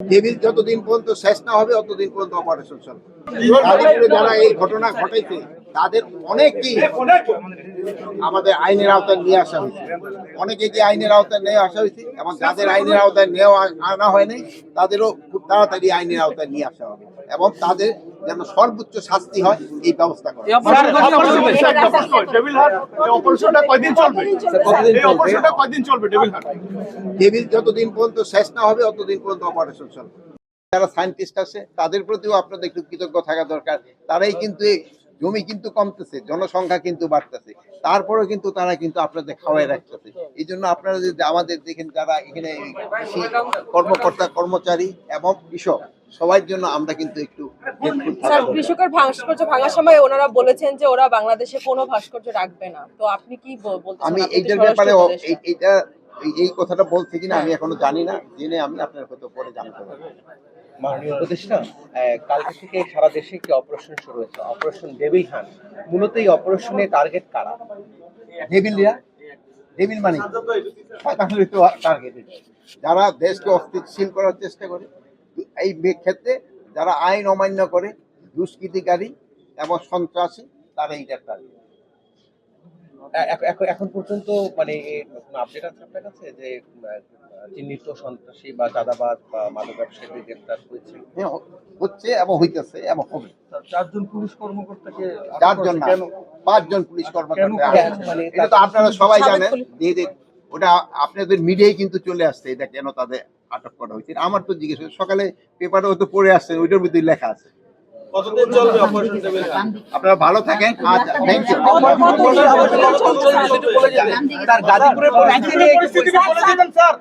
Table যতদিন পর্যন্ত শেষ না হবে ততদিন পর্যন্ত অপারেশন চলবে। গাজীপুরে যারা এই ঘটনা ঘটাইছে তাদের অনেকেই আমাদের আইনের আওতায় নিয়ে আসা হয়েছে, অনেকে আইনের আওতায় নিয়ে আসা হয়েছে এবং যাদের আইনের আওতায় নেওয়া আনা হয়নি তাদেরও খুব তাড়াতাড়ি আইনের আওতায় নিয়ে আসা হবে এবং তাদের যেন সর্বোচ্চ শাস্তি হয় এই ব্যবস্থা করা। টেবিল যতদিন পর্যন্ত শেষ না হবে ততদিন পর্যন্ত অপারেশন চলবে। যারা সায়েন্টিস্ট আছে তাদের প্রতিও আপনাদের একটু কৃতজ্ঞ থাকা দরকার। তারাই কিন্তু জমি কিন্তু কমতেছে, জনসংখ্যা কিন্তু বাড়তেছে, তারপরেও কিন্তু তারা কিন্তু আপনাদের খাওয়াই রাখতেছে। এই জন্য আপনারা যদি আমাদের দেখেন যারা এখানে কর্মকর্তা কর্মচারী এবং কৃষক সবার জন্য আমরা কিন্তু একটু কৃষকের ভাস্কর্য ভাঙার সময় ওনারা বলেছেন যে ওরা বাংলাদেশে কোনো ভাস্কর্য রাখবে না, তো আপনি কি বলতে চান? আমি এইটার ব্যাপারে এই কথাটা বলছি কিনা আমি এখনো জানি না, জেনে আমি আপনার হয়তো পরে জানতে পারবো। মাননীয় উপদেষ্টা, কালকে থেকে সারা দেশে একটি অপারেশন শুরু হয়েছে, অপারেশন ডেভিল হান্ট। মূলত এই অপারেশনে টার্গেট কারা? ডেভিল মানে টার্গেট যারা দেশকে অস্থিতিশীল করার চেষ্টা করে, এই ক্ষেত্রে যারা আইন অমান্য করে, দুষ্কৃতিকারী এবং সন্ত্রাসী, তারা এইটার টার্গেট। এখন পর্যন্ত মানে আপডেট আছে আপনার কাছে যে চিহ্নিত সন্ত্রাসী বা চাঁদাবাজ বা মাদক ব্যবসায়ীদের গ্রেফতার হচ্ছে এবং হইতেছে এবং হবে। 4 জন পুলিশ কর্মকর্তাকে 4 জন না 5 জন পুলিশ কর্মকর্তা, মানে এটা তো আপনারা সবাই জানেন। ওটা আপনাদের মিডিয়ায় কিন্তু চলে আসছে, এটা কেন তাদের আটক করা হয়েছে। আমার তো জিজ্ঞেস সকালে পেপারে হয়তো পড়ে আসছে, ওইটার মধ্যে লেখা আছে। কতদিন চলবে অপারেশন ডেভিল হান্ট? আপনারা ভালো থাকেন। আচ্ছা, থ্যাংক ইউ। গাজীপুরের পরিস্থিতি নিয়ে একটু বলে দিবেন স্যার।